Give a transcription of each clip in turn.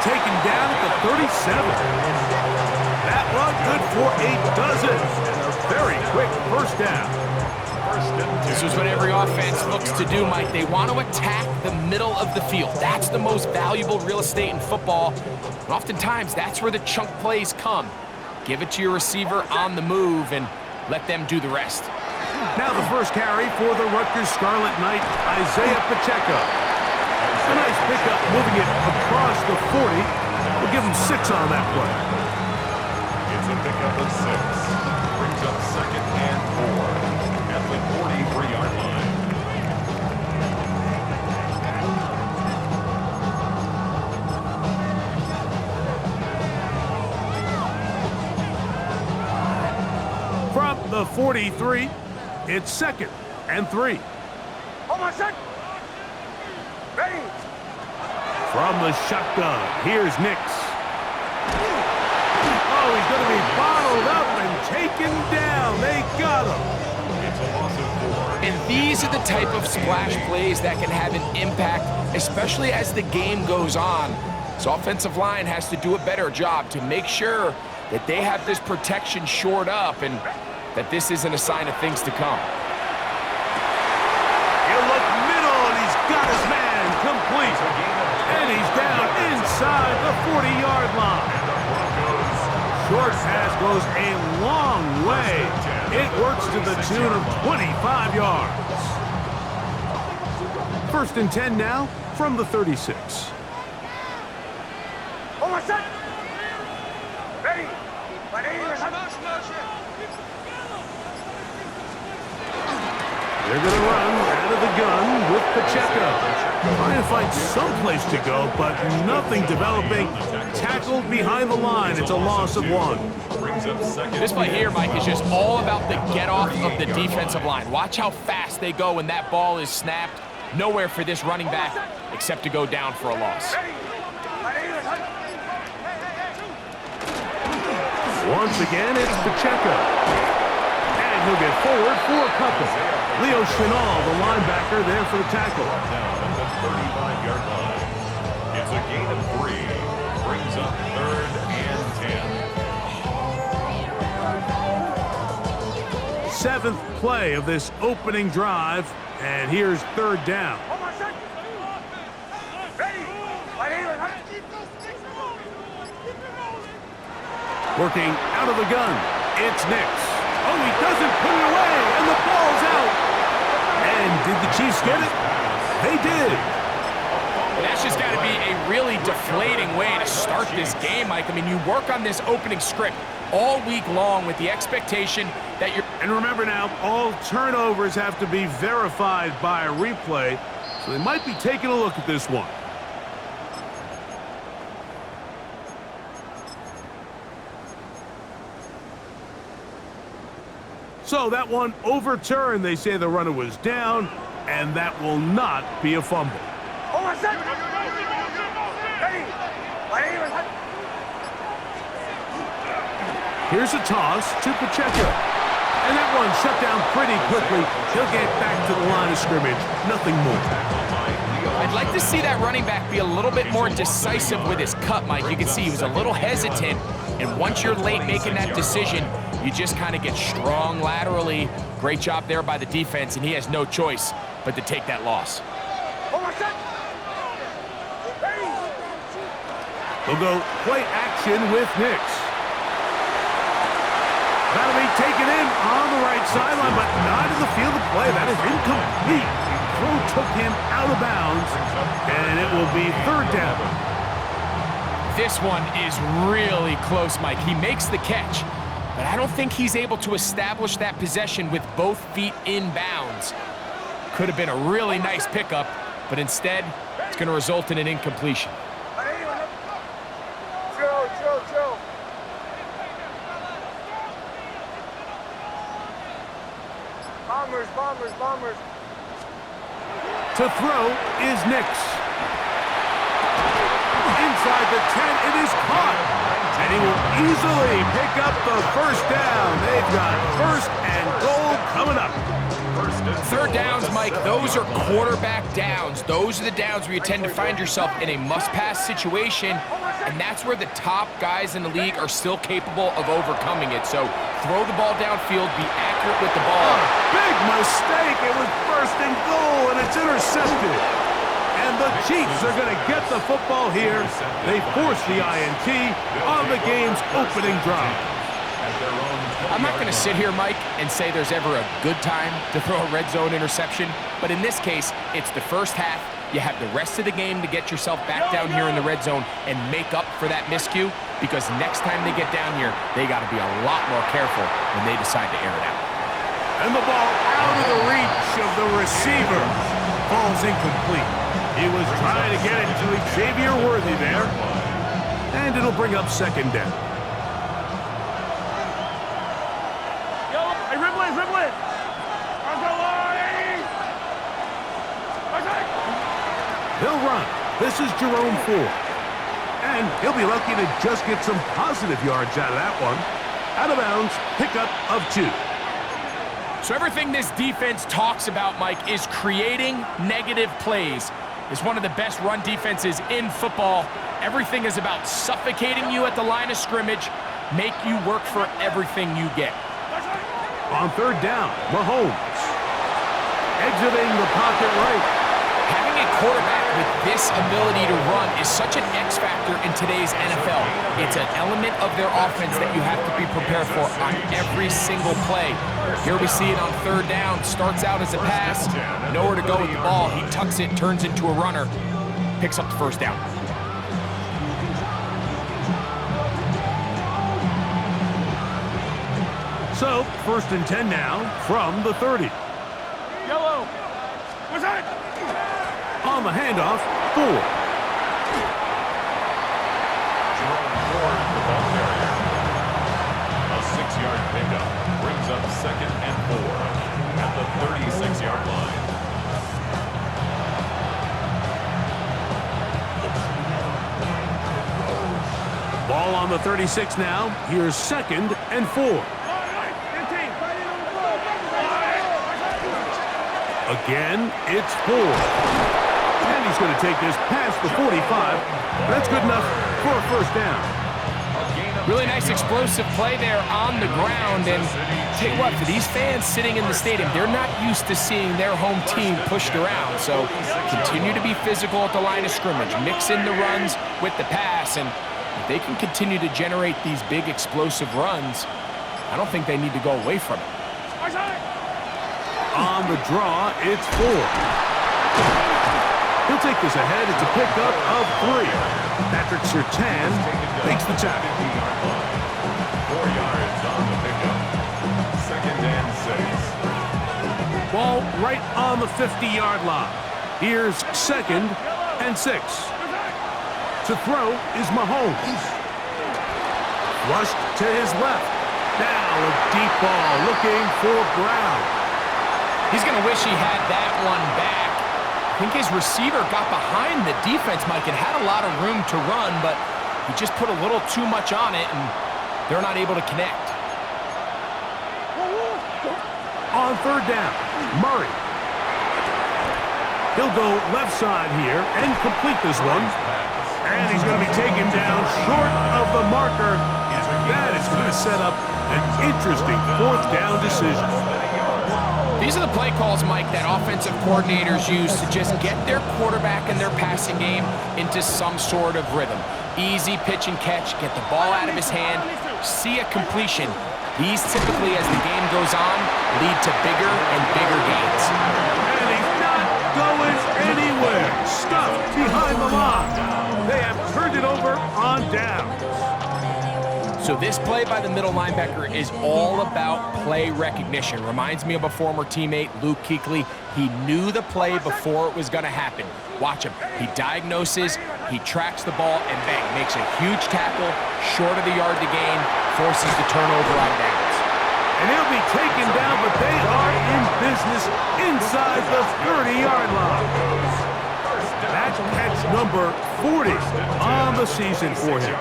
taken down at the 37. That one good for a dozen. And a very quick first down. This is what every offense looks to do, Mike. They want to attack the middle of the field. That's the most valuable real estate in football. And oftentimes, that's where the chunk plays come. Give it to your receiver on the move and let them do the rest. Now the first carry for the Rutgers Scarlet Knight, Isaiah Pacheco. A nice pickup, moving it across the 40. We'll give him 6 on that play. It's a pickup of 6. Brings up 2nd and 4 at the 43-yard line. From the 43, it's 2nd and 3. Hold on, set. Ready. From the shotgun, here's Nix. Oh, he's going to be bottled up and taken down. They got him. It's a loss of 4. And these are the type of splash plays that can have an impact, especially as the game goes on. So offensive line has to do a better job to make sure that they have this protection shored up and that this isn't a sign of things to come. You look middle, and he's got his man complete. And he's down inside the 40-yard line. Short pass goes a long way. It works to the tune of 25 yards. 1st and 10 now from the 36. Hold on, set. Ready. They're going to run out of the gun with Pacheco. Trying to find some place to go, but nothing developing. Tackled behind the line. It's a loss of 1. This play here, Mike, is just all about the get-off of the defensive line. Watch how fast they go when that ball is snapped. Nowhere for this running back except to go down for a loss. Once again, it's Pacheco. And he'll get forward for a couple. Leo Chenal, the linebacker, there for the tackle. Down at the 35-yard line. It's a gain of 3. Brings up 3rd and 10. 7th play of this opening drive. And here's 3rd down. Working out of the gun, it's Nix. Oh, he doesn't put it away, and the ball's out. And did the Chiefs get it? They did. That's just got to be a really deflating way to start this game, Mike. I mean, you work on this opening script all week long with the expectation that you're... And remember now, all turnovers have to be verified by a replay, so they might be taking a look at this one. So that one overturned. They say the runner was down, and that will not be a fumble. Here's a toss to Pacheco. And that one shut down pretty quickly. He'll get back to the line of scrimmage. Nothing more. I'd like to see that running back be a little bit more decisive with his cut, Mike. You can see he was a little hesitant, and once you're late making that decision, you just kind of get strong laterally. Great job there by the defense, and he has no choice but to take that loss. We'll go play action with Nix. That'll be taken in on the right sideline, but not in the field of play. That is incomplete. Throw took him out of bounds, and it will be 3rd down. This one is really close, Mike. He makes the catch, but I don't think he's able to establish that possession with both feet in bounds. Could have been a really nice pickup, but instead, it's going to result in an incompletion. Chill. Bombers. To throw is Nix. Inside the 10, it is caught. And he will easily pick up the 1st down. They've got 1st and goal coming up. Third downs, Mike, those are quarterback downs. Those are the downs where you tend to find yourself in a must-pass situation, and that's where the top guys in the league are still capable of overcoming it. So throw the ball downfield, be accurate with the ball. Big mistake. It was first and goal, and it's intercepted. And the Chiefs are going to get the football here. They force the INT on the game's opening drive. I'm not going to sit here, Mike, and say there's ever a good time to throw a red zone interception, but in this case, it's the first half. You have the rest of the game to get yourself back down here in the red zone and make up for that miscue, because next time they get down here, they got to be a lot more careful when they decide to air it out. And the ball out of the reach of the receiver. Falls incomplete. He was trying to get it to Xavier Worthy there. And it'll bring up second down. He'll run. This is Jerome Ford. And he'll be lucky to just get some positive yards out of that one. Out of bounds, pickup of 2. So everything this defense talks about, Mike, is creating negative plays. It's one of the best run defenses in football. Everything is about suffocating you at the line of scrimmage, make you work for everything you get. On third down, Mahomes. Exiting the pocket right. Having a quarterback with this ability to run is such an X factor in today's NFL. It's an element of their offense that you have to be prepared for on every single play. Here we see it on third down. Starts out as a pass. Nowhere to go with the ball. He tucks it, turns into a runner. Picks up the first down. So, first and 10 now from the 30. Yellow. What's that? On the handoff, Ford. Jerome Ford, the ball carrier. A 6-yard pickup brings up second and 4 at the 36-yard line. Ball on the 36 now. Here's second and 4. Again, it's Ford. And he's going to take this past the 45. That's good enough for a first down. Really nice explosive play there on the ground. And tell you what, for these fans sitting in the stadium, they're not used to seeing their home team pushed around. So continue to be physical at the line of scrimmage. Mix in the runs with the pass. And if they can continue to generate these big explosive runs, I don't think they need to go away from it. On the draw, it's Ford. He'll take this ahead. It's a pickup of 3. Patrick Surtain makes the tackle. 4 yards on the pickup. Second and 6. Ball right on the 50-yard line. Here's second and 6. To throw is Mahomes. Flushed to his left. Now a deep ball looking for Brown. He's going to wish he had that one back. I think his receiver got behind the defense, Mike, and had a lot of room to run, but he just put a little too much on it, and they're not able to connect. On third down, Murray. He'll go left side here and complete this one. And he's going to be taken down short of the marker. That is going to set up an interesting fourth down decision. These are the play calls, Mike, that offensive coordinators use to just get their quarterback and their passing game into some sort of rhythm. Easy pitch and catch, get the ball out of his hand, see a completion. These typically, as the game goes on, lead to bigger and bigger gains. And he's not going anywhere. Stuffed behind the line. They have turned it over on downs. So this play by the middle linebacker is all about play recognition. Reminds me of a former teammate, Luke Kuechly. He knew the play before it was going to happen. Watch him. He diagnoses, he tracks the ball, and bang, makes a huge tackle, short of the yard to gain, forces the turnover on downs. And he'll be taken down, but they are in business inside the 30-yard line. That's catch number 40 on the season for him.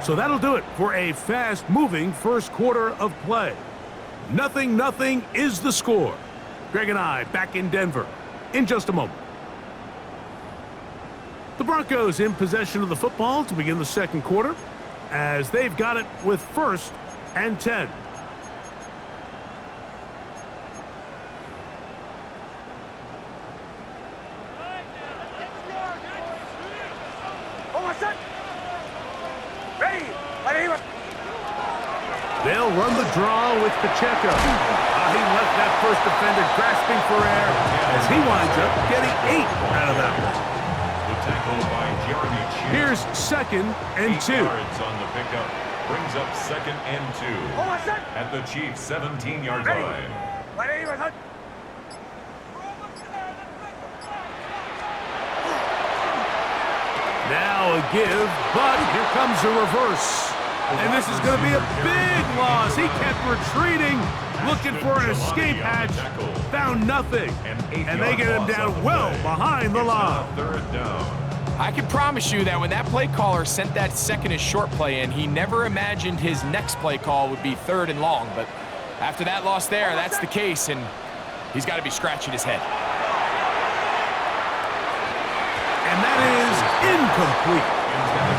So that'll do it for a fast-moving first quarter of play. 0-0 is the score. Greg and I back in Denver in just a moment. The Broncos in possession of the football to begin the second quarter as they've got it with 1st and 10. They'll run the draw with Pacheco. He left that first defender grasping for air as he winds up getting 8 out of that one. The tackle by Jeremy Chin. Here's 2nd and 2. 8 yards on the pickup. Brings up 2nd and 2 at the Chiefs' 17-yard line. Now a give, but here comes a reverse. And this is going to be a big loss. He kept retreating, looking for an escape hatch, found nothing. And they get him down well behind the line. 3rd down. I can promise you that when that play caller sent that second and short play in, he never imagined his next play call would be 3rd and long. But after that loss there, that's the case, and he's got to be scratching his head. And that is incomplete.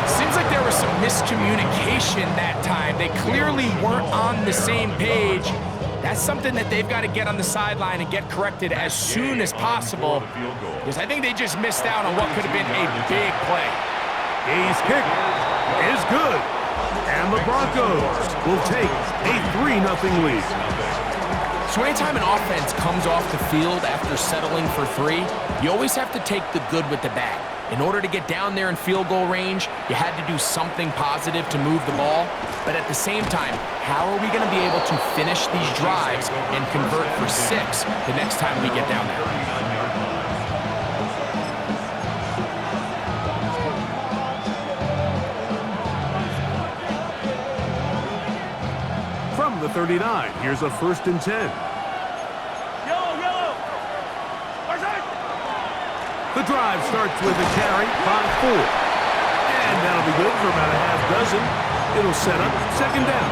Seems like there was some miscommunication that time. They clearly weren't on the same page. That's something that they've got to get on the sideline and get corrected as soon as possible, because I think they just missed out on what could have been a big play. His kick is good, and the Broncos will take a 3-0 lead. So anytime an offense comes off the field after settling for 3, you always have to take the good with the bad. In order to get down there in field goal range, you had to do something positive to move the ball. But at the same time, how are we going to be able to finish these drives and convert for 6 the next time we get down there? From the 39, here's a 1st and 10. The drive starts with a carry by 4. And that'll be good for about a half dozen. It'll set up 2nd down.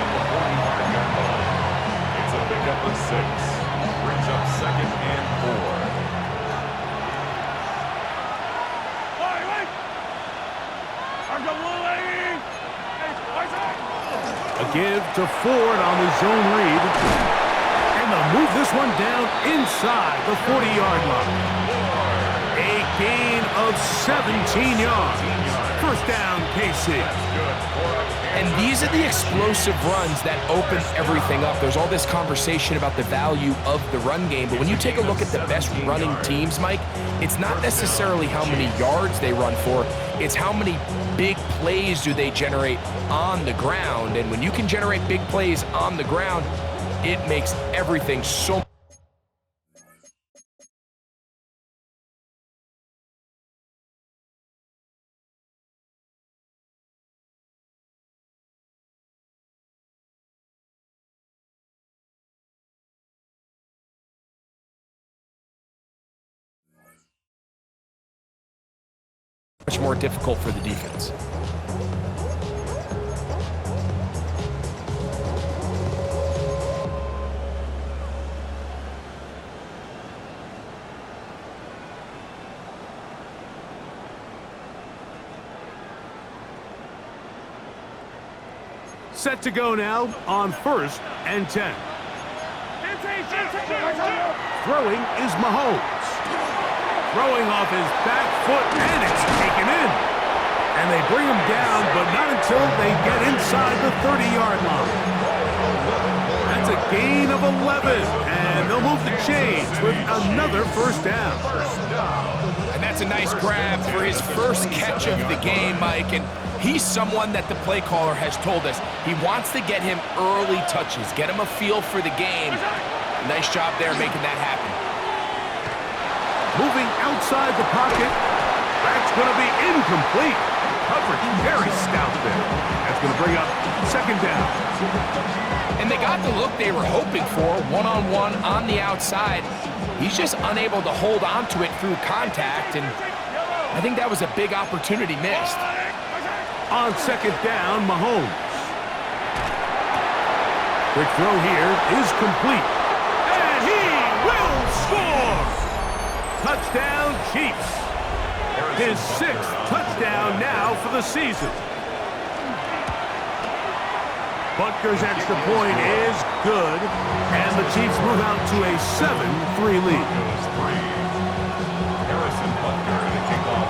It's a pickup of 6. Brings up 2nd and 4. A give to Ford on the zone read. And they'll move this one down inside the 40-yard line. A gain of 17 yards. 1st down, KC. And these are the explosive runs that open everything up. There's all this conversation about the value of the run game, but when you take a look at the best running teams, Mike, it's not necessarily how many yards they run for, it's how many big plays do they generate on the ground. And when you can generate big plays on the ground, it makes everything so much more difficult for the defense. Set to go now on 1st and 10. Throwing is Mahomes. Throwing off his back foot, and it's taken in. And they bring him down, but not until they get inside the 30-yard line. That's a gain of 11, and they'll move the chains with another 1st down. And that's a nice grab for his first catch of the game, Mike. And he's someone that the play caller has told us he wants to get him early touches, get him a feel for the game. Nice job there making that happen. Moving outside the pocket. That's going to be incomplete. Coverage very stout there. That's going to bring up 2nd down. And they got the look they were hoping for, one-on-one on the outside. He's just unable to hold on to it through contact, and I think that was a big opportunity missed. On second down, Mahomes. Quick throw here is complete. And he will score! Touchdown, Chiefs. His 6th touchdown now for the season. Butker's extra point is good, and the Chiefs move out to a 7-3 lead.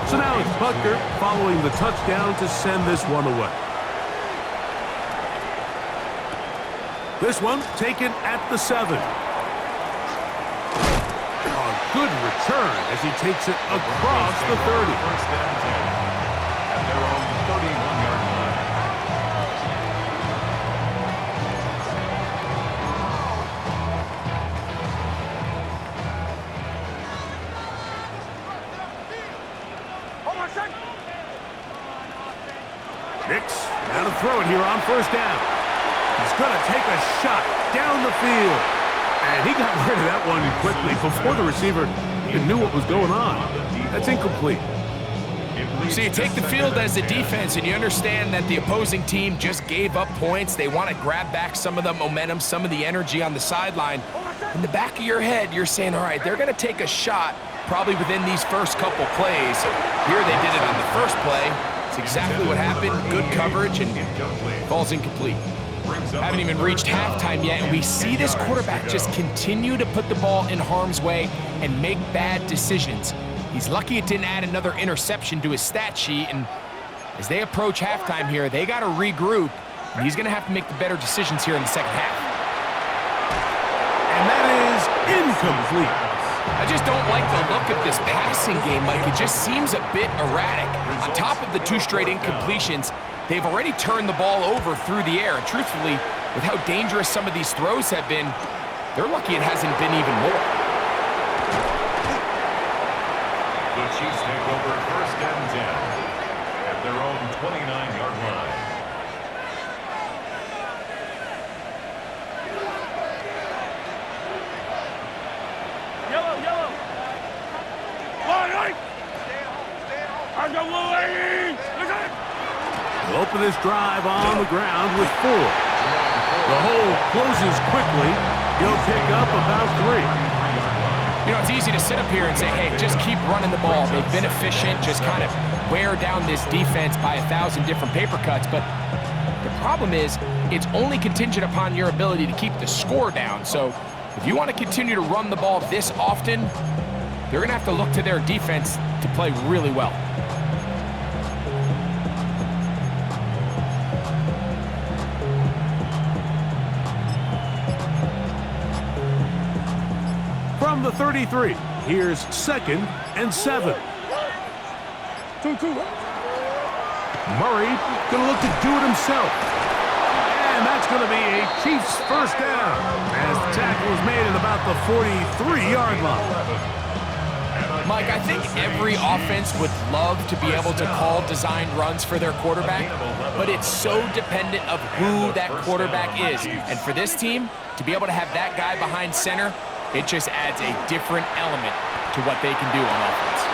So now it's Butker following the touchdown to send this one away. This one taken at the 7. A good return as he takes it across the 30. First and 10 at their own 31-yard line. Nix, now to throw it here on first down. He's going to take a shot down the field. And he got rid of that one quickly before the receiver even knew what was going on. That's incomplete. So you take the field as a defense, and you understand that the opposing team just gave up points. They want to grab back some of the momentum, some of the energy on the sideline. In the back of your head, you're saying, all right, they're going to take a shot probably within these first couple plays. Here they did it on the first play. It's exactly what happened. Good coverage, and falls incomplete. Haven't even reached halftime yet, and we see this quarterback just continue to put the ball in harm's way and make bad decisions. He's lucky it didn't add another interception to his stat sheet, and as they approach halftime here, they got to regroup, and he's going to have to make the better decisions here in the second half. And that is incomplete. I just don't like the look of this passing game, Mike. It just seems a bit erratic. On top of the 2 straight incompletions, they've already turned the ball over through the air. And truthfully, with how dangerous some of these throws have been, they're lucky it hasn't been even more. The Chiefs take over first and 10 at their own 29-yard line. Yellow. Line. I got Louis. Listen. We'll open this drive on the ground with 4. The hole closes quickly. He'll pick up about 3. You know, it's easy to sit up here and say, hey, just keep running the ball. They've been efficient, just kind of wear down this defense by 1,000 different paper cuts. But the problem is, it's only contingent upon your ability to keep the score down. So if you want to continue to run the ball this often, they're going to have to look to their defense to play really well. From the 33, here's 2nd and 7. 2-2. Murray going to look to do it himself. And that's going to be a Chiefs first down as the tackle is made at about the 43-yard line. Mike, I think every offense would love to be able to call designed runs for their quarterback, but it's so dependent of who that quarterback is. And for this team, to be able to have that guy behind center, it just adds a different element to what they can do on offense.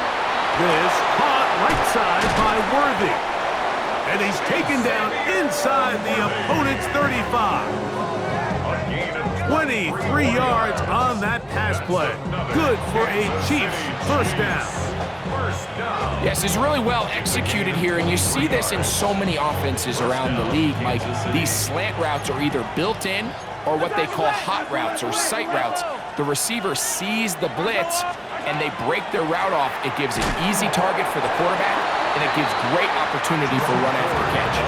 This caught right side by Worthy. And he's taken down inside the opponent's 35. 23 yards on that pass play. Good for a Chiefs first down. Yes, it's really well executed here, and you see this in so many offenses around the league, Mike. These slant routes are either built in or what they call hot routes or sight routes. The receiver sees the blitz, and they break their route off. It gives an easy target for the quarterback, and it gives great opportunity for run after catch.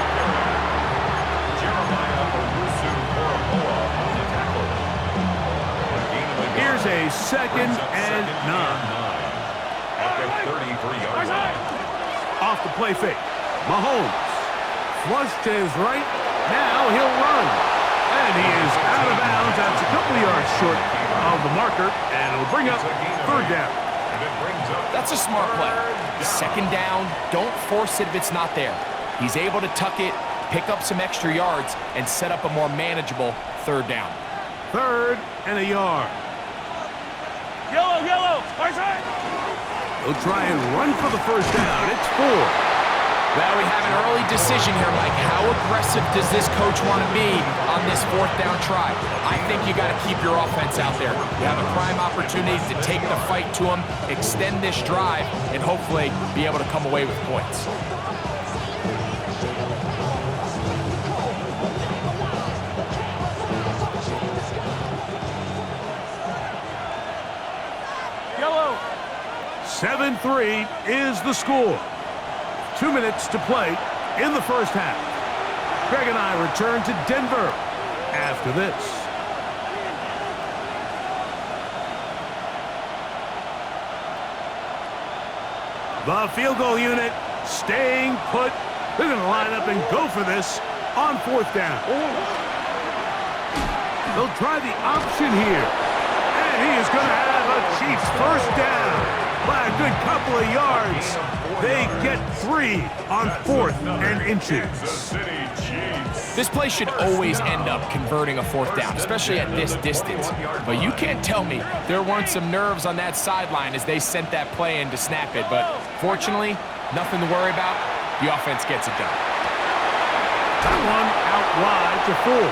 Here's a 2nd and 9. At the 33-yard line. Off the play fake. Mahomes. Flush to his right. Now he'll run. And he is out of bounds. That's a couple of yards short of the marker. And it'll bring up 3rd down. That's a smart play. 2nd down, don't force it if it's not there. He's able to tuck it, pick up some extra yards, and set up a more manageable 3rd down. 3rd and a yard. Yellow. Right side. He'll try and run for the first down. It's 4. Well, we have an early decision here, Mike. How aggressive does this coach want to be on this 4th down try? I think you got to keep your offense out there. You have a prime opportunity to take the fight to them, extend this drive, and hopefully be able to come away with points. Yellow. 7-3 is the score. 2 minutes to play in the first half. Greg and I return to Denver after this. The field goal unit staying put. They're going to line up and go for this on 4th down. They'll try the option here. And he is going to have a Chiefs first down by a good couple of yards. They get 3 on 4th and inches. This play should always end up converting a 4th down, especially at this distance. But you can't tell me there weren't some nerves on that sideline as they sent that play in to snap it. But fortunately, nothing to worry about. The offense gets it done. That one out wide to full.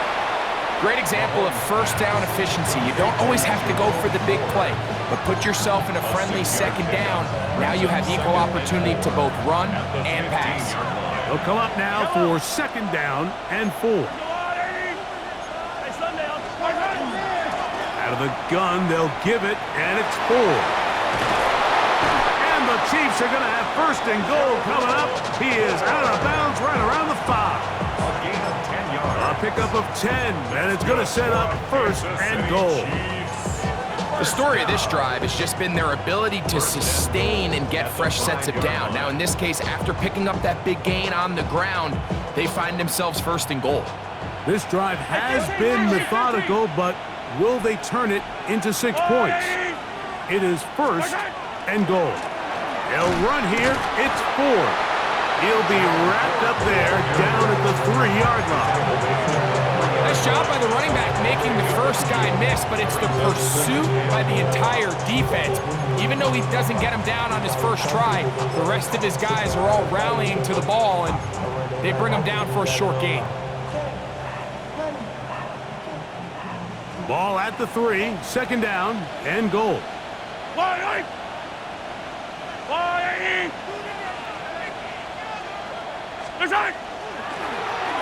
Great example of first down efficiency. You don't always have to go for the big play, but put yourself in a friendly 2nd down. Now you have equal opportunity to both run and pass. They'll come up now for 2nd down and 4. Out of the gun, they'll give it, and it's 4. And the Chiefs are going to have 1st and goal coming up. He is out of bounds right around the 5. A pickup of 10, and it's going to set up 1st and goal. The story of this drive has just been their ability to sustain and get fresh sets of down. Now, in this case, after picking up that big gain on the ground, they find themselves 1st and goal. This drive has been methodical, but will they turn it into 6 points? It is 1st and goal. They'll run here. It's 4. He'll be wrapped up there down at the 3-yard line. Nice job by the running back making the first guy miss, but it's the pursuit by the entire defense. Even though he doesn't get him down on his first try, the rest of his guys are all rallying to the ball, and they bring him down for a short gain. Ball at the 3, 2nd down and goal.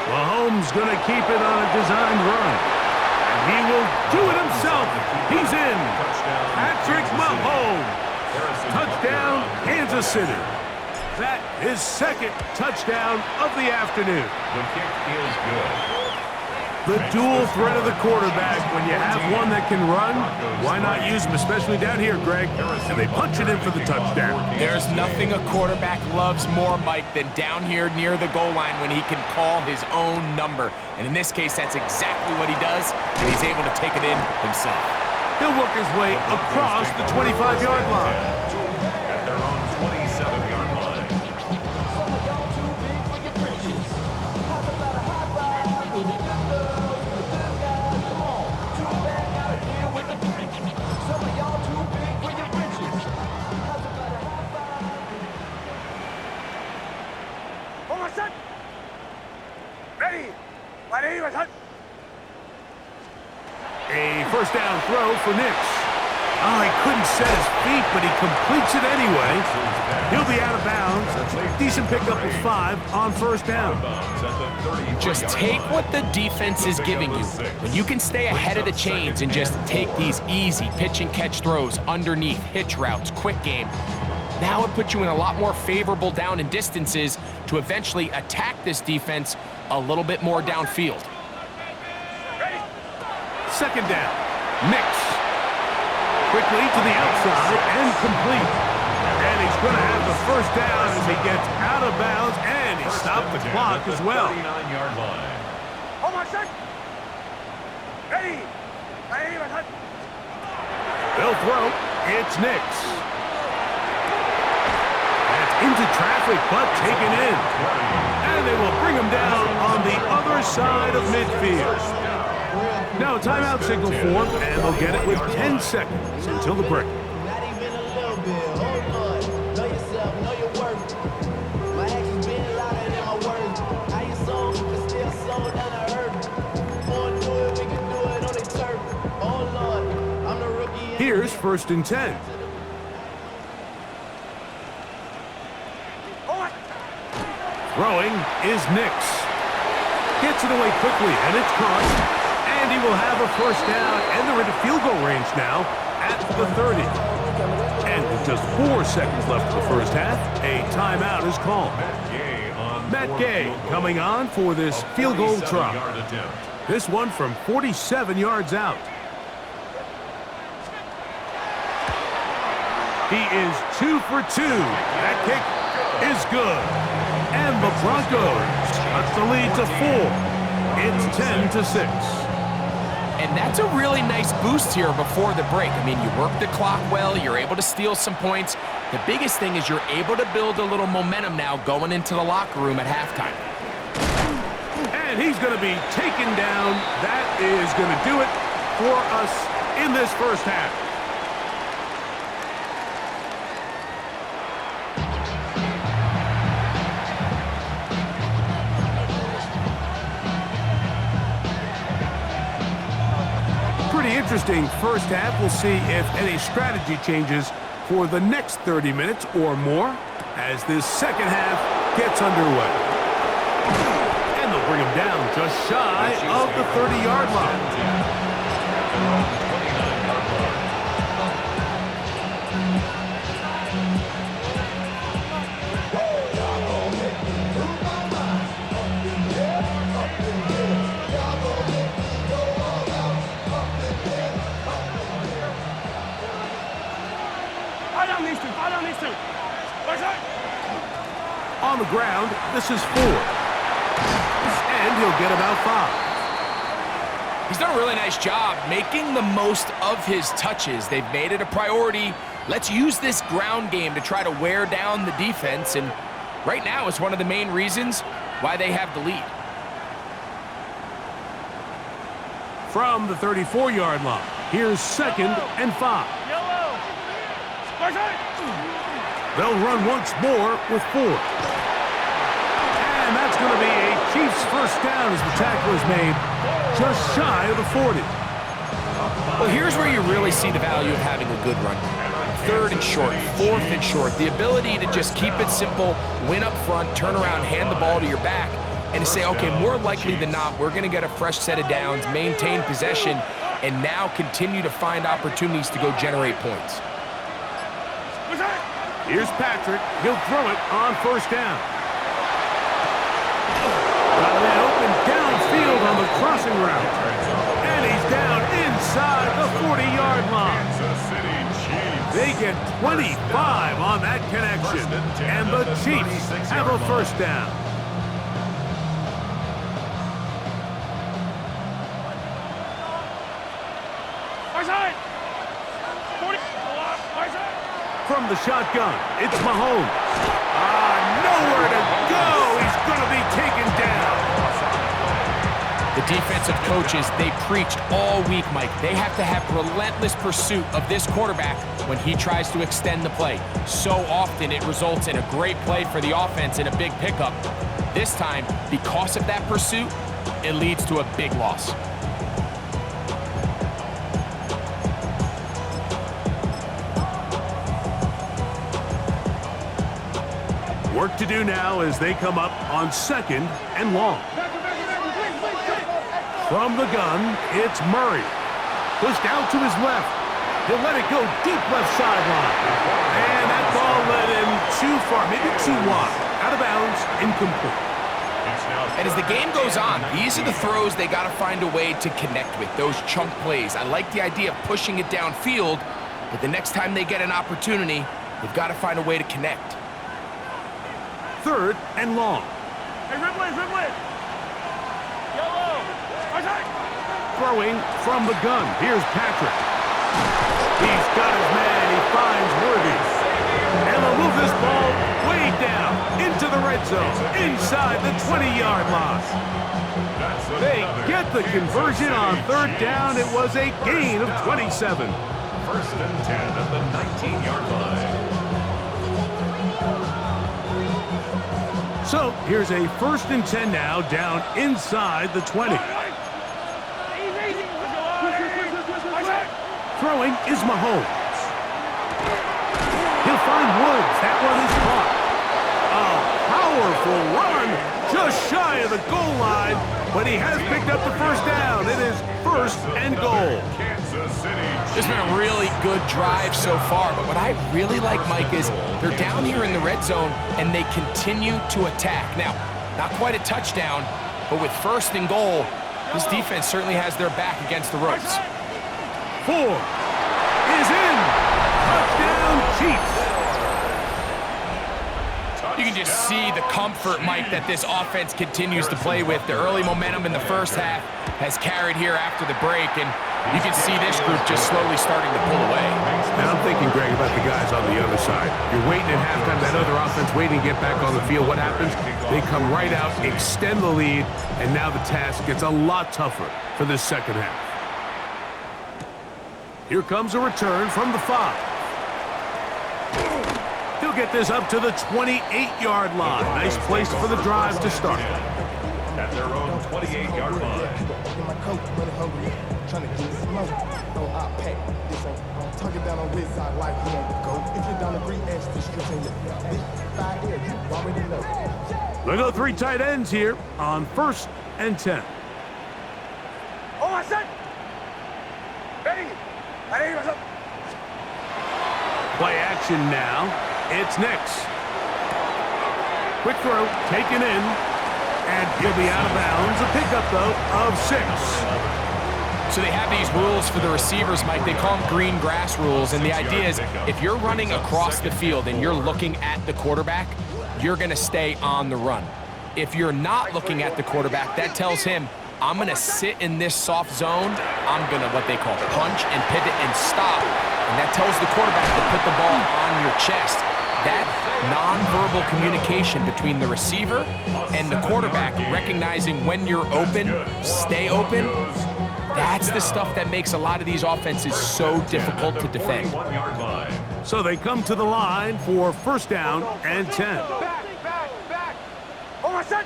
Mahomes going to keep it on a designed run. And he will do it himself. He's in. Patrick Mahomes. Touchdown, Kansas City. That is 2nd touchdown of the afternoon. The kick is good. The dual threat of the quarterback. When you have one that can run, why not use him, especially down here, Greg? And they punch it in for the touchdown. There's nothing a quarterback loves more, Mike, than down here near the goal line when he can call his own number. And in this case, that's exactly what he does, and he's able to take it in himself. He'll work his way across the 25-yard line. At their own 27-yard line. A 1st down throw for Nix. Oh, he couldn't set his feet, but he completes it anyway. He'll be out of bounds. Decent pickup of 5 on 1st down. Just take what the defense is giving you. When you can stay ahead of the chains and just take these easy pitch and catch throws underneath, hitch routes, quick game, now it puts you in a lot more favorable down and distances to eventually attack this defense a little bit more downfield. 2nd down. Nix. Quickly to the outside and complete. And he's going to have the 1st down as he gets out of bounds, and he stopped the clock as well. 39-yard line. They'll throw. It's Nix. That's into traffic, but taken in. And they will bring him down on the other side of midfield. Now a timeout signal form, and they'll get it with 10 seconds until the break. Not even a little bit. Hold on. Know yourself, know your worth. My actions been a lot Here's 1st and 10. Throwing is Nix. Gets it away quickly, and it's caught. And he will have a 1st down, and they're into field goal range now at the 30. And with just 4 seconds left in the 1st half, a timeout is called. Matt Gay coming on for this field goal try. This one from 47 yards out. He is 2 for 2. That kick is good. And the Broncos cuts the lead to 4. It's 10-6. And that's a really nice boost here before the break. I mean, you work the clock well, you're able to steal some points. The biggest thing is you're able to build a little momentum now going into the locker room at halftime. And he's going to be taken down. That is going to do it for us in this 1st half. Interesting 1st half. We'll see if any strategy changes for the next 30 minutes or more as this 2nd half gets underway. And they'll bring him down just shy of the 30-yard line. On the ground, this is 4. And he'll get about 5. He's done a really nice job making the most of his touches. They've made it a priority. Let's use this ground game to try to wear down the defense. And right now it's one of the main reasons why they have the lead. From the 34-yard line, here's 2nd and 5. They'll run once more with 4. And that's going to be a Chiefs 1st down as the tackle is made just shy of the 40. Well, here's where you really see the value of having a good run. 3rd and short, 4th and short. The ability to just keep it simple, win up front, turn around, hand the ball to your back, and to say, okay, more likely than not, we're going to get a fresh set of downs, maintain possession, and now continue to find opportunities to go generate points. Here's Patrick. He'll throw it on 1st down. Got a man open downfield on the crossing route. And he's down inside the 40-yard line. They get 25 on that connection. And the Chiefs have a 1st down. From the shotgun, it's Mahomes. Nowhere to go. He's going to be taken down. The defensive coaches, they preached all week, Mike. They have to have relentless pursuit of this quarterback when he tries to extend the play. So often it results in a great play for the offense and a big pickup. This time, because of that pursuit, it leads to a big loss. Work to do now as they come up on 2nd and long. From the gun, it's Murray. Pushed out to his left. He'll let it go deep left sideline. And that ball led him too far, maybe too wide. Out of bounds, incomplete. And as the game goes on, these are the throws they got to find a way to connect with, those chunk plays. I like the idea of pushing it downfield, but the next time they get an opportunity, they've got to find a way to connect. 3rd and long. Hey, Ridley! Yellow! Throwing from the gun. Here's Patrick. He's got his man. He finds Worthy. And they'll move this ball way down into the red zone, inside the 20-yard line. They get the conversion on 3rd down. It was a gain of 27. 1st and 10 at the 19-yard line. So here's a 1st and 10 now, down inside the 20. 3 Throwing is Mahomes. He'll find Woods. That one is caught. A powerful run just shy of the goal line, but he has picked up the first down. It is 1st and goal. This has been a really good drive so far, but what I really like, Mike, is they're down here in the red zone, and they continue to attack. Now, not quite a touchdown, but with 1st and goal, this defense certainly has their back against the ropes. 4 is in. Touchdown, Chiefs. You can just see the comfort, Mike, that this offense continues to play with. The early momentum in the first half has carried here after the break, and you can see this group just slowly starting to pull away. And I'm thinking, Greg, about the guys on the other side. You're waiting at halftime, that other offense waiting to get back on the field. What happens? They come right out, extend the lead, and now the task gets a lot tougher for this second half. Here comes a return from the 5. He'll get this up to the 28-yard line. Nice place for the drive to start. At their own 28-yard line. We'll go 3 tight ends here on 1st and 10. Oh, I said. Ready. Play action now. It's Nix. Quick throw, taken in, and he'll be out of bounds. A pickup, though, of 6. So they have these rules for the receivers, Mike. They call them green grass rules, and the idea is if you're running across the field and you're looking at the quarterback, you're going to stay on the run. If you're not looking at the quarterback, that tells him, I'm going to sit in this soft zone. I'm going to, what they call, punch and pivot and stop. And that tells the quarterback to put the ball on your chest. That nonverbal communication between the receiver and the quarterback, recognizing when you're open, stay open, that's the stuff that makes a lot of these offenses so difficult to defend. So they come to the line for 1st down and 10. Back. Oh, I said.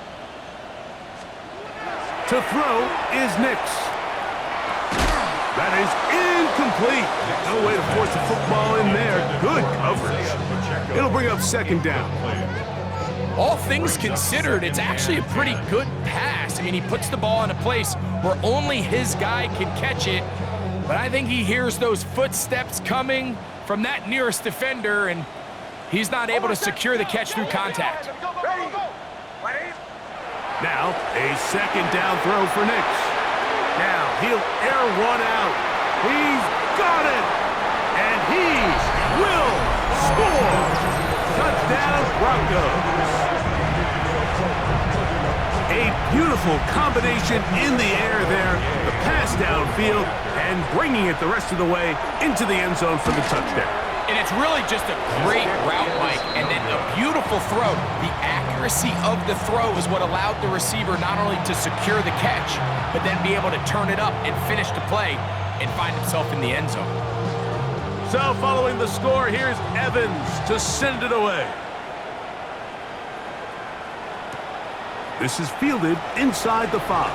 To throw is Nix. That is incomplete. No way to force the football in there. Good coverage. It'll bring up 2nd down. All things considered, it's actually a pretty good pass. I mean, he puts the ball in a place where only his guy can catch it, but I think he hears those footsteps coming from that nearest defender, and he's not able to secure the catch through contact. Now, a 2nd down throw for Nix. Now, he'll air one out. He's got it! And he will score! Touchdown, Broncos! A beautiful combination in the air there. The pass downfield and bringing it the rest of the way into the end zone for the touchdown. And it's really just a great route, Mike, and then a beautiful throw. The accuracy of the throw is what allowed the receiver not only to secure the catch, but then be able to turn it up and finish the play and find himself in the end zone. So following the score, here's Evans to send it away. This is fielded inside the 5.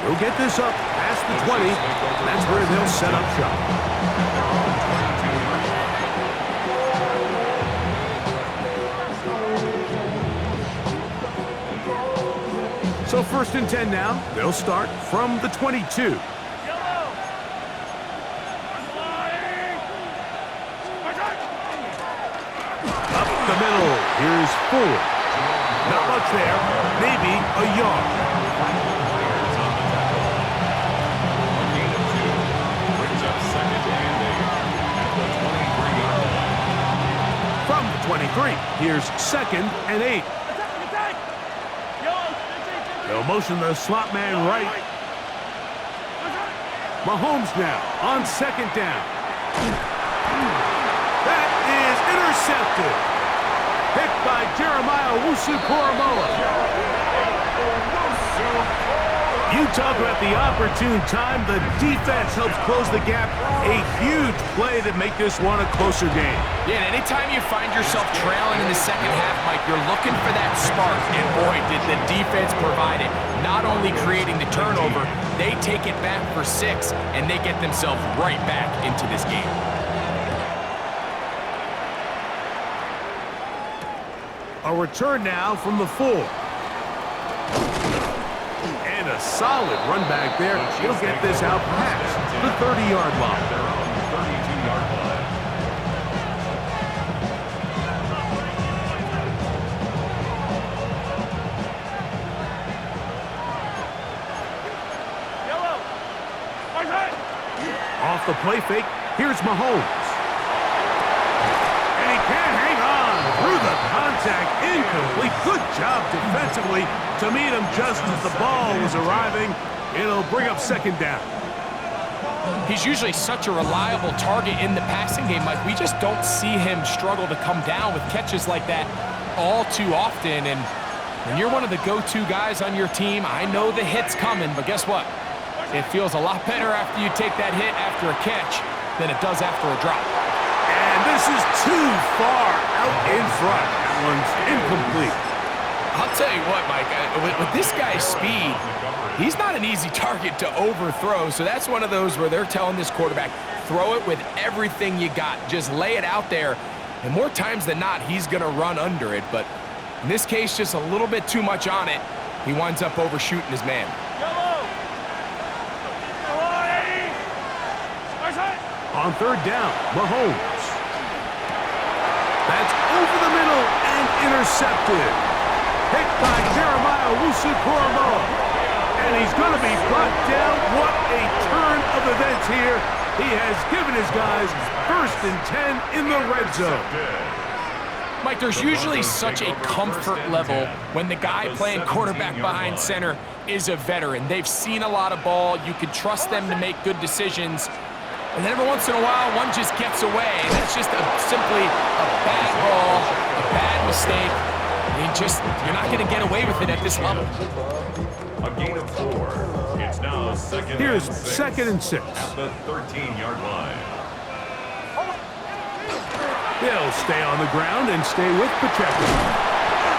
He'll get this up past the 20. That's where they'll set up shop. So 1st and 10 now. They'll start from the 22. Up the middle. Here's Ford. Not much there. Maybe a yard. From the 23, here's 2nd and 8. They'll motion the slot man right. Mahomes now on 2nd down. That is intercepted. Picked by Jeremiah Owusu-Koramoah. You talk about the opportune time. The defense helps close the gap. A huge play to make this one a closer game. Yeah, and anytime you find yourself trailing in the second half, Mike, you're looking for that spark. And boy, did the defense provide it. Not only creating the turnover, they take it back for 6, and they get themselves right back into this game. A return now from the 4. And a solid run back there. He'll get this out past the 30-yard line. They're on the 32-yard line. Yellow. Off the play fake, here's Mahomes. And he can't hang on through the contact. Incomplete. Good job defensively to meet him just as the ball was arriving. It'll bring up second down. He's usually such a reliable target in the passing game, Mike. We just don't see him struggle to come down with catches like that all too often. And when you're one of the go-to guys on your team, I know the hit's coming, but guess what? It feels a lot better after you take that hit after a catch than it does after a drop. And this is too far out in front. That one's incomplete. I'll tell you what, Mike, with this guy's speed, he's not an easy target to overthrow. So that's one of those where they're telling this quarterback, throw it with everything you got. Just lay it out there. And more times than not, he's going to run under it. But in this case, just a little bit too much on it. He winds up overshooting his man. On third down, Mahomes. That's over the middle and intercepted. Hit by Jeremiah Owusu-Koramoah. And he's going to be brought down. What a turn of events here. He has given his guys 1st and 10 in the red zone. Mike, there's usually such a comfort level when the guy playing quarterback behind center is a veteran. They've seen a lot of ball. You can trust them to make good decisions. And then every once in a while, one just gets away. And that's just simply a bad ball, a bad mistake. You're not going to get away with it at this level. A gain of 4. It's now second Here's and 6 second and 6. at the 13-yard line. He'll stay on the ground and stay with Pacheco.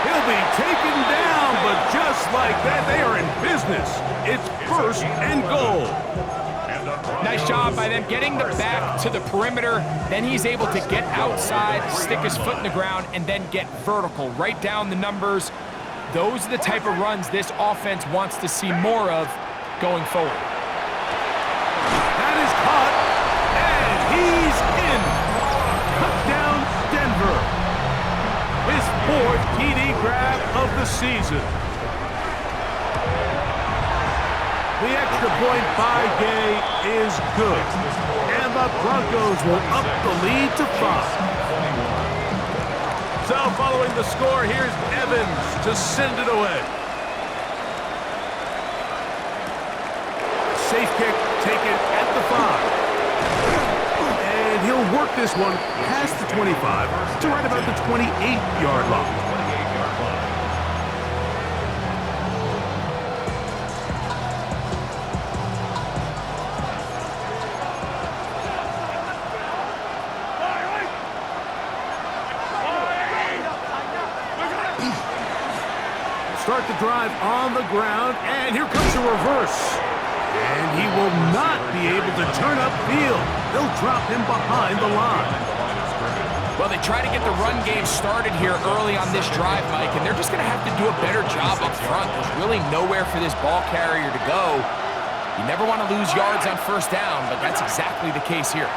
He'll be taken down, but just like that, they are in business. It's 1st and goal. Nice job by them getting the back to the perimeter. Then he's able to get outside, stick his foot in the ground, and then get vertical. Right down the numbers. Those are the type of runs this offense wants to see more of going forward. That is caught, and he's in. Touchdown, Denver. His 4th TD grab of the season. The extra point by Gay is good. And the Broncos will up the lead to 5. So following the score, here's Evans to send it away. Safe kick taken at the 5. And he'll work this one past the 25 to right about the 28-yard line. Start the drive on the ground, and here comes a reverse. And he will not be able to turn upfield. They'll drop him behind the line. Well, they try to get the run game started here early on this drive, Mike, and they're just going to have to do a better job up front. There's really nowhere for this ball carrier to go. You never want to lose yards on 1st down, but that's exactly the case here.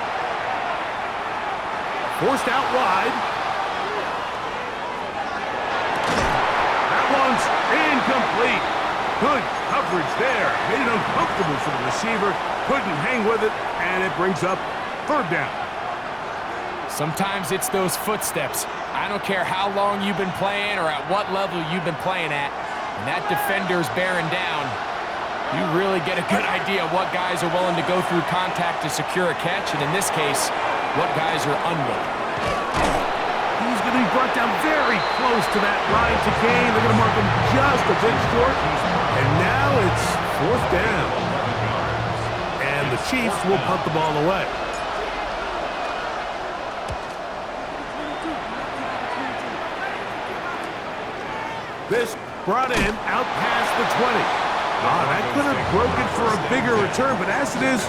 Forced out wide. Incomplete. Good coverage there. Made it uncomfortable for the receiver. Couldn't hang with it, and it brings up 3rd down. Sometimes it's those footsteps. I don't care how long you've been playing or at what level you've been playing at. When that defender's bearing down, you really get a good idea of what guys are willing to go through contact to secure a catch, and in this case, what guys are unwilling. He's going to be brought down very close to that line to gain. They're going to mark him just a bit short. And now it's 4th down. And the Chiefs will punt the ball away. This brought in out past the 20. That could have broken for a bigger return, but as it is,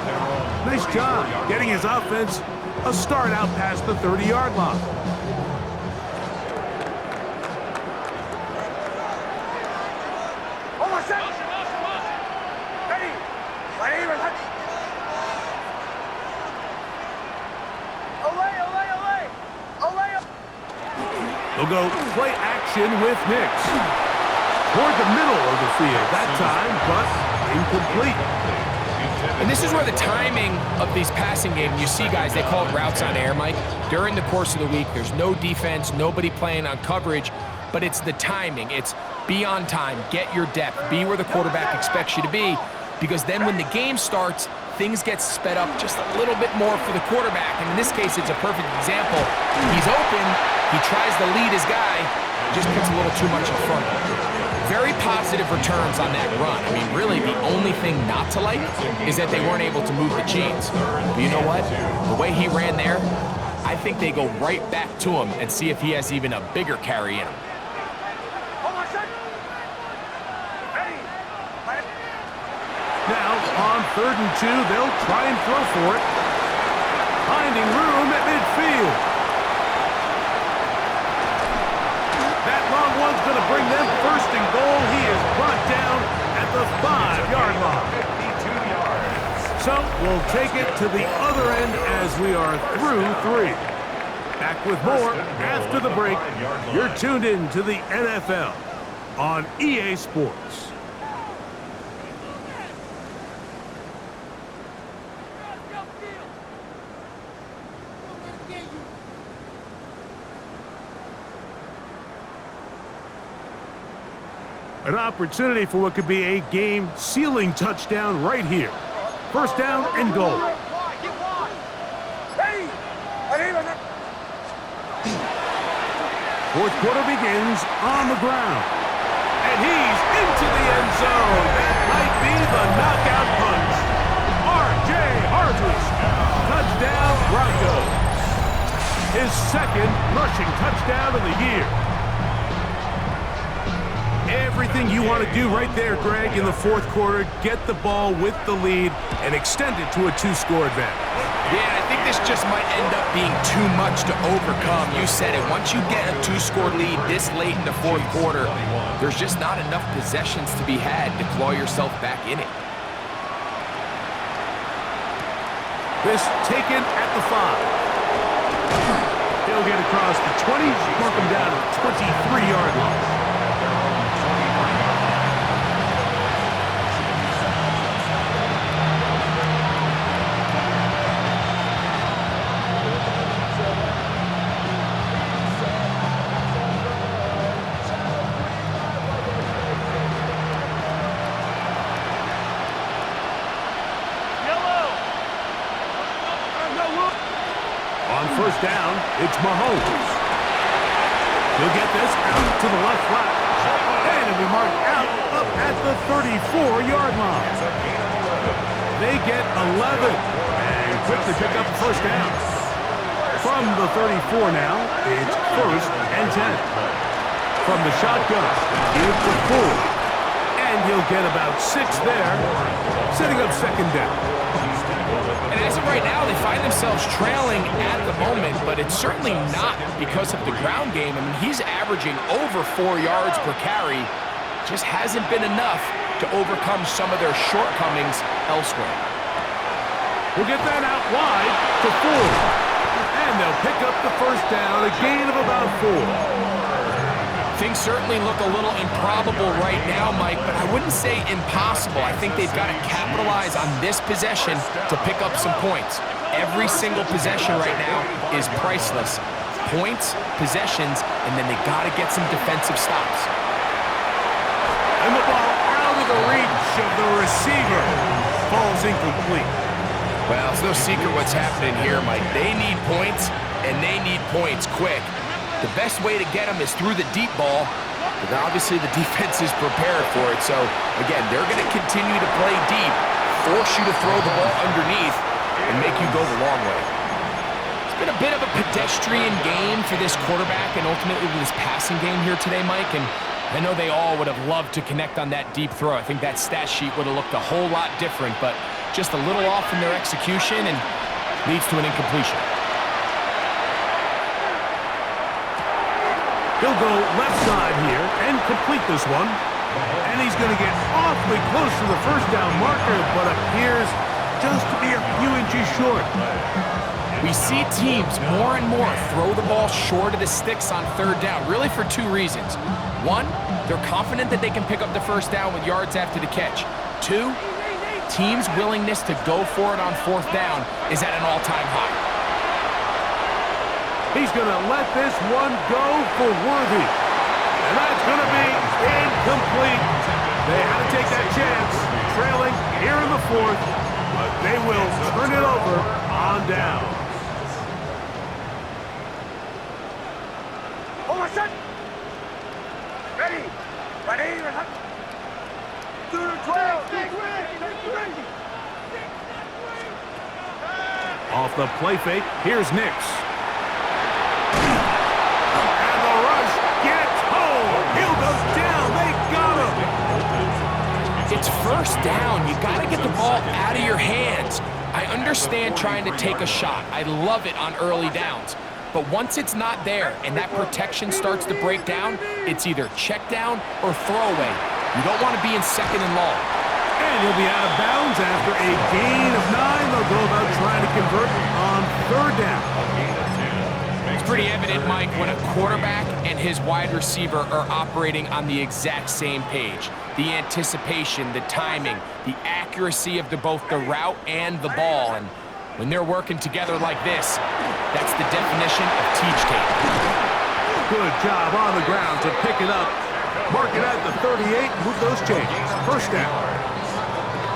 nice job getting his offense a start out past the 30-yard line. They'll go play action with Nix. Toward the middle of the field that time, but incomplete. And this is where the timing of these passing games, you see guys, they call it routes on air, Mike. During the course of the week, there's no defense, nobody playing on coverage, but it's the timing. It's be on time, get your depth, be where the quarterback expects you to be, because then when the game starts, things get sped up just a little bit more for the quarterback. And in this case, it's a perfect example. He's open, he tries to lead his guy, just puts a little too much in front of him. Very positive returns on that run. I mean, really, the only thing not to like is that they weren't able to move the chains. But you know what? The way he ran there, I think they go right back to him and see if he has even a bigger carry in him. Now, on 3rd and 2, they'll try and throw for it. Finding room at midfield. That long one's going to bring them 1st and goal. He is brought down at the 5-yard line. So we'll take it to the other end as we are through 3. Back with more after the break. You're tuned in to the NFL on EA Sports. An opportunity for what could be a game-sealing touchdown right here. 1st down and goal. 4th quarter begins on the ground. And he's into the end zone. That might be the knockout punch. R.J. Harvest. Touchdown, Broncos. His 2nd rushing touchdown of the year. Everything you want to do right there, Greg, in the 4th quarter, get the ball with the lead and extend it to a 2-score advantage. Yeah, I think this just might end up being too much to overcome. You said it. Once you get a 2-score lead this late in the 4th quarter, there's just not enough possessions to be had to claw yourself back in it. This taken at the 5. He'll get across the 20, mark him down at the 23-yard line. On 1st down, it's Mahomes. He'll get this out to the left flat. And it'll be marked out up at the 34-yard line. They get 11 and quickly pick up the 1st down. From the 34 now, it's 1st and 10. From the shotgun, here's the 4. And he'll get about 6 there, setting up 2nd down. And as of right now, they find themselves trailing at the moment, but it's certainly not because of the ground game. I mean, he's averaging over 4 yards per carry. Just hasn't been enough to overcome some of their shortcomings elsewhere. We'll get that out wide to 4. And they'll pick up the 1st down, a gain of about 4. Things certainly look a little improbable right now, Mike, but I wouldn't say impossible. I think they've got to capitalize on this possession to pick up some points. Every single possession right now is priceless. Points, possessions, and then they got to get some defensive stops. And the ball out of the reach of the receiver. Falls incomplete. Well, it's no secret what's happening here, Mike. They need points, and they need points quick. The best way to get them is through the deep ball, But obviously the defense is prepared for it. So, again, they're going to continue to play deep, force you to throw the ball underneath, and make you go the long way. It's been a bit of a pedestrian game for this quarterback and ultimately this passing game here today, Mike. And I know they all would have loved to connect on that deep throw. I think that stat sheet would have looked a whole lot different, but just a little off in their execution and leads to an incompletion. He'll go left side here and complete this one. And he's going to get awfully close to the first down marker, but appears just to be a few inches short. We see teams more and more throw the ball short of the sticks on third down, really for two reasons. One, they're confident that they can pick up the first down with yards after the catch. Two, teams' willingness to go for it on fourth down is at an all-time high. He's going to let this one go for Worthy. And that's going to be incomplete. They had to take that chance, trailing here in the fourth, but they will turn it over on down. Ready. Ready. Do the 12. Off the play fake, here's Nix. And the rush gets home. Hill goes down. They got him. It's first down. You got to get the ball out of your hands. I understand trying to take a shot. I love it on early downs. But once it's not there and that protection starts to break down, it's either check down or throwaway. You don't want to be in second and long. And he'll be out of bounds after a gain of 9. They'll go about trying to convert on third down. It's pretty evident, Mike, when a quarterback and his wide receiver are operating on the exact same page. The anticipation, the timing, the accuracy of both the route and the ball. And when they're working together like this, that's the definition of teach tape. Good job on the ground to pick it up. Mark it at the 38, move those changes. First down.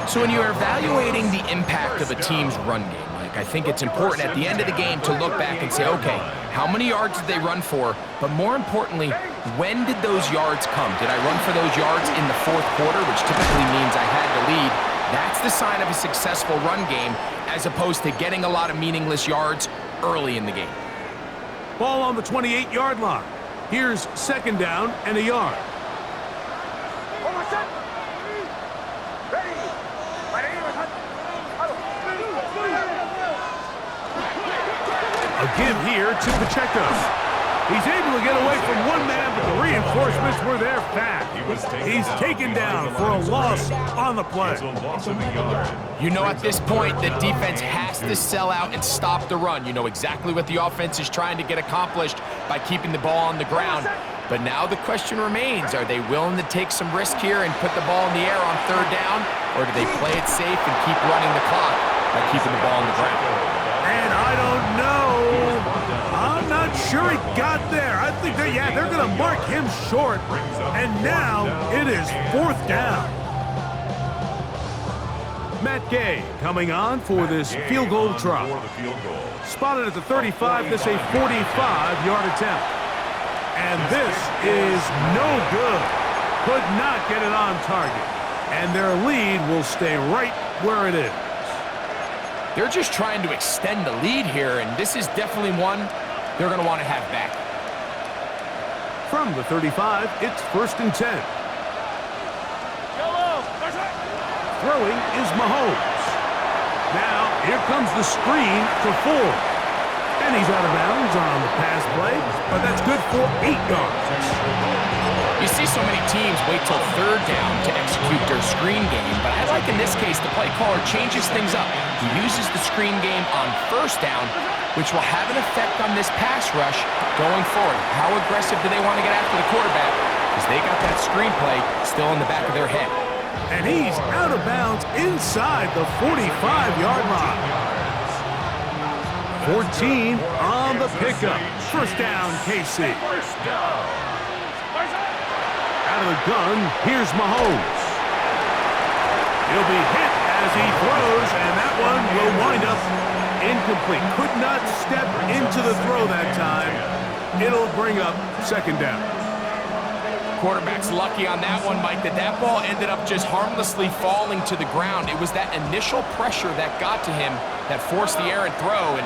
So when you're evaluating the impact of a team's run game, Mike, I think it's important at the end of the game to look back and say, okay, how many yards did they run for? But more importantly, when did those yards come? Did I run for those yards in the fourth quarter, which typically means I had the lead? That's the sign of a successful run game, as opposed to getting a lot of meaningless yards early in the game. Ball on the 28-yard line. Here's second down and a yard. A give here to Pacheco. He's able to get away from one man, but the reinforcements were there fast. He's taken down for a loss on the play. You know at this point the defense has to sell out and stop the run. You know exactly what the offense is trying to get accomplished by keeping the ball on the ground. But now the question remains, are they willing to take some risk here and put the ball in the air on third down? Or do they play it safe and keep running the clock by keeping the ball on the ground? And I don't know. I'm not sure he got there. I think they're going to mark him short. And now it is fourth down. Matt Gay coming on for this field goal try. Spotted at the 35, this a 45-yard attempt. And this is no good. Could not get it on target. And their lead will stay right where it is. They're just trying to extend the lead here, and this is definitely one they're going to want to have back. From the 35, it's first and 10. Throwing is Mahomes. Now, here comes the screen for Ford. And he's out of bounds on the pass play, but that's good for 8 yards. You see so many teams wait till third down to execute their screen game, but I like in this case the play caller changes things up. He uses the screen game on first down, which will have an effect on this pass rush going forward. How aggressive do they want to get after the quarterback? Because they got that screen play still in the back of their head. And he's out of bounds inside the 45-yard line. 14 on the pickup. First down, KC. Out of the gun, here's Mahomes. He'll be hit as he throws, and that one will wind up incomplete. Could not step into the throw that time. It'll bring up second down. Quarterback's lucky on that one, Mike, that ball ended up just harmlessly falling to the ground. It was that initial pressure that got to him that forced the errant throw, and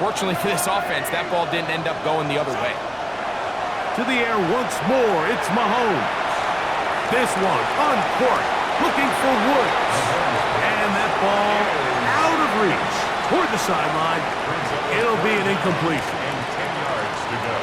fortunately for this offense, that ball didn't end up going the other way. To the air once more, it's Mahomes. This one, uncorked, looking for Woods. And that ball out of reach toward the sideline. It'll be an incompletion.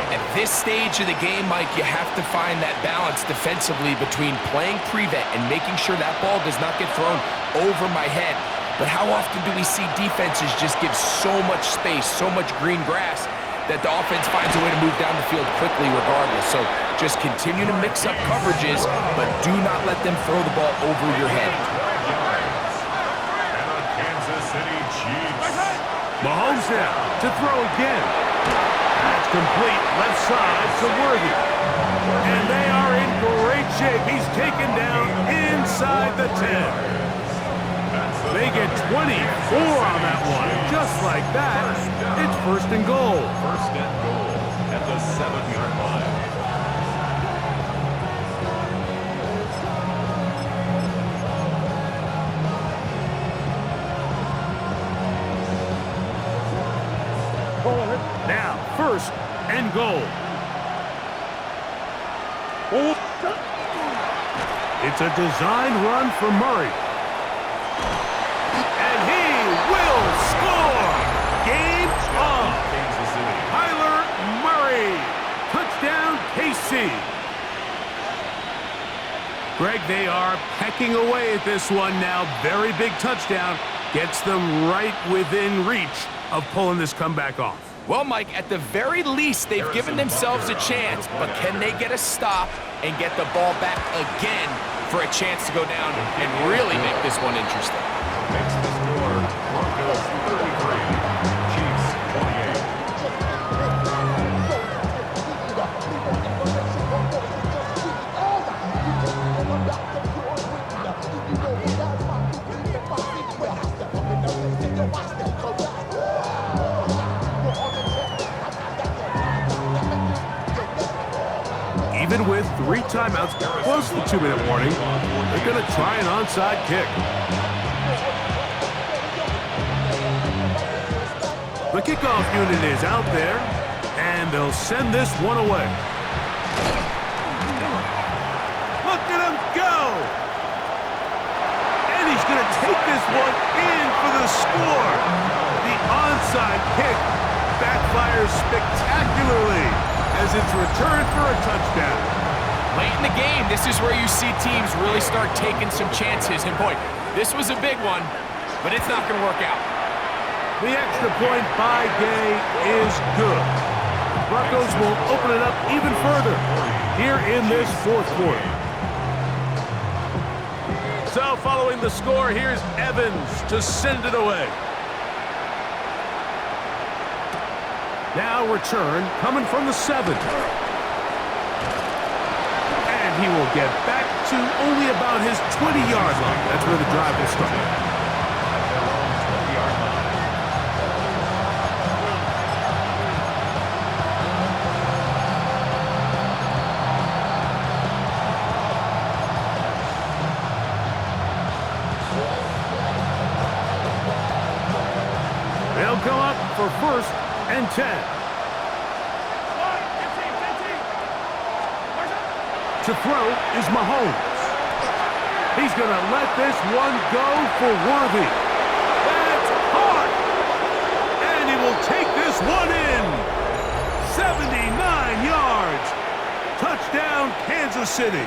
At this stage of the game, Mike, you have to find that balance defensively between playing prevent and making sure that ball does not get thrown over my head. But how often do we see defenses just give so much space, so much green grass, that the offense finds a way to move down the field quickly regardless? So just continue to mix up coverages, but do not let them throw the ball over your head. And the Kansas City Chiefs. Mahomes now to throw again. That's complete, left side to Worthy. And they are in great shape. He's taken down inside the 10. They get 24 on that one. Just like that, it's first and goal. First and goal at the 7-yard line. Now, first and goal. It's a design run for Murray. And he will score! Game on! Kyler Murray! Touchdown, KC! Greg, they are pecking away at this one now. Very big touchdown. Gets them right within reach of pulling this comeback off. Well, Mike, at the very least, they've given themselves a chance, but can they get a stop and get the ball back again for a chance to go down and really make this one interesting? Makes the score Broncos 33, Chiefs 28. Even with 3 timeouts plus the 2-minute warning, they're going to try an onside kick. The kickoff unit is out there, and they'll send this one away. Look at him go! And he's going to take this one in for the score. The onside kick backfires spectacularly as it's returned for a touchdown. Late in the game, this is where you see teams really start taking some chances. And boy, this was a big one, but it's not going to work out. The extra point by Gay is good. The Broncos will open it up even further here in this fourth quarter. So following the score, here's Evans to send it away. Now return coming from the 7. And he will get back to only about his 20-yard line. That's where the drive will start. They'll come up for first and 10. To throw is Mahomes. He's going to let this one go for Worthy. That's hard. And he will take this one in. 79 yards. Touchdown, Kansas City.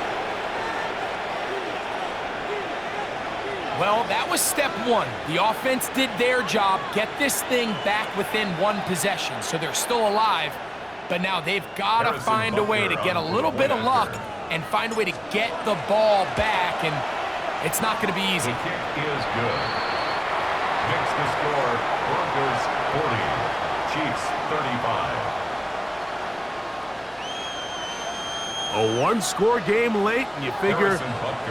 Well, that was step 1. The offense did their job, get this thing back within 1 possession, so they're still alive. But now they've got to find a way to get a little bit of luck and find a way to get the ball back, and it's not going to be easy. The kick is good. Makes the score Broncos 40, Chiefs 35. A one-score game late, and you figure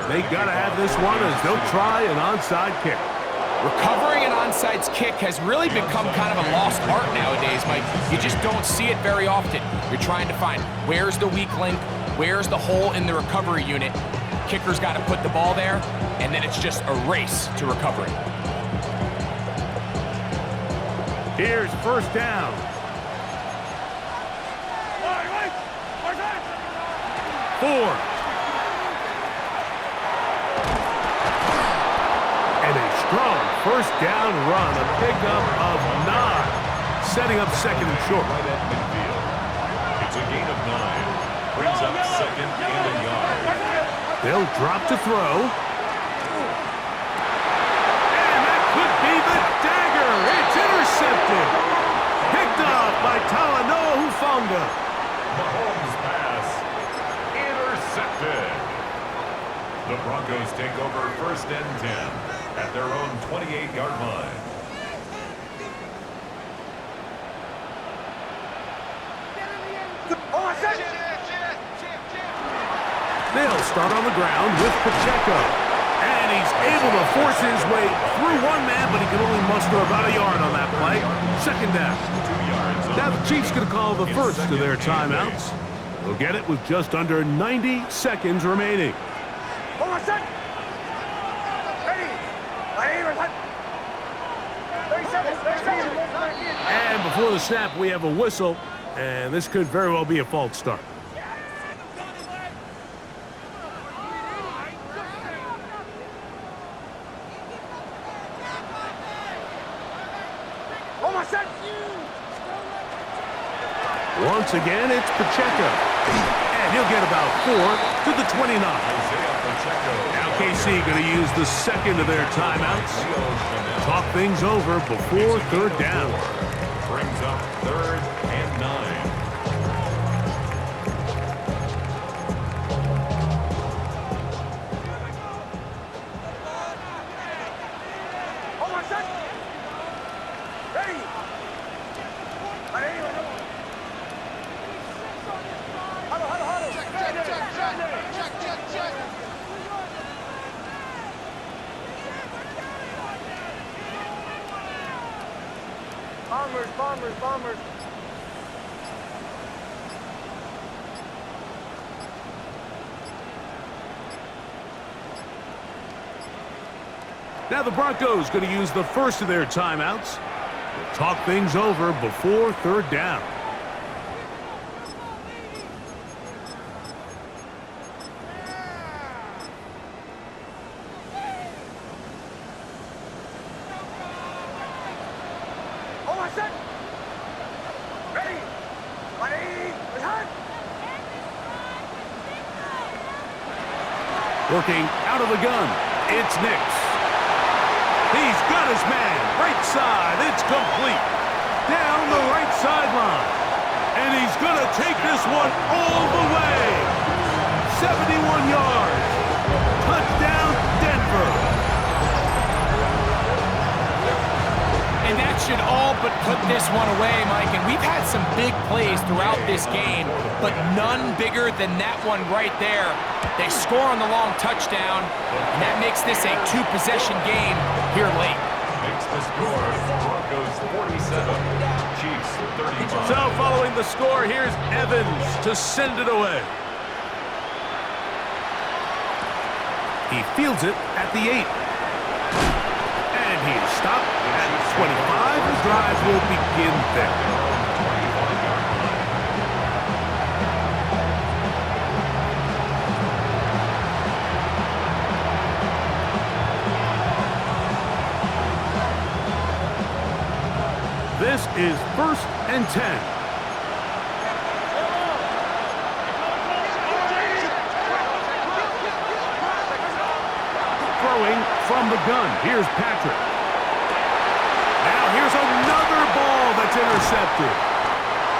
they got to have this one as they'll try an onside kick. Recovering an onside kick has really become kind of a lost art nowadays, Mike. You just don't see it very often. You're trying to find where's the weak link, Where's the hole in the recovery unit? Kicker's got to put the ball there, and then it's just a race to recovery. Here's first down. Four. And a strong first down run, a pickup of 9, setting up second and short. Right at midfield. It's a gain of 9. Brings up second and a yard. They'll drop to throw. And that could be the dagger. It's intercepted. Picked off by Talanoa Hufanga. Mahomes' pass intercepted. The Broncos take over first and 10 at their own 28-yard line. They'll start on the ground with Pacheco. And he's able to force his way through one man, but he can only muster about a yard on that play. Second down. 2 yards. Now the Chiefs going to call the first of their timeouts. They'll get it with just under 90 seconds remaining. And before the snap, we have a whistle, and this could very well be a false start. Once again, it's Pacheco. And he'll get about 4 to the 29. Now KC going to use the second of their timeouts. Talk things over before third down. Brings up third and 9. Bombers. Now the Broncos going to use the first of their timeouts. They'll talk things over before third down. Working out of the gun, it's Nix. He's got his man, right side, it's complete. Down the right sideline. And he's going to take this one all the way. 71 yards. Touchdown, Denver. And that should all but put this one away, Mike. And we've had some big plays throughout this game, but none bigger than that one right there. They score on the long touchdown, and that makes this a 2-possession game here late. Makes the score Broncos 47, Chiefs 35. So following the score, here's Evans to send it away. He fields it at the 8. And he is stopped at 25. The drive will begin there. This is first and 10. Throwing from the gun. Here's Patrick. Now here's another ball that's intercepted.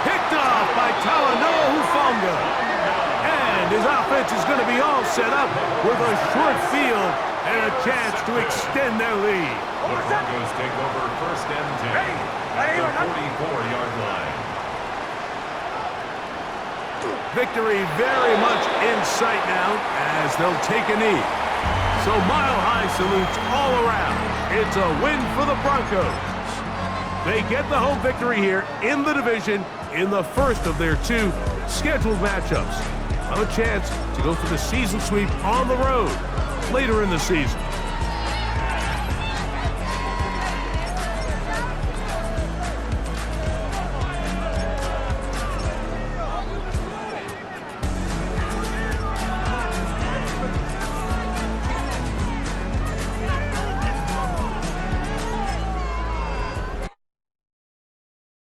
Picked off by Talanoa Hufanga. And his offense is going to be all set up with a short field and a chance to extend their lead. The Broncos take over first and 10. At the 44-yard line. Victory very much in sight now as they'll take a knee. So mile-high salutes all around. It's a win for the Broncos. They get the home victory here in the division in the first of their 2 scheduled matchups. have a chance to go for the season sweep on the road later in the season.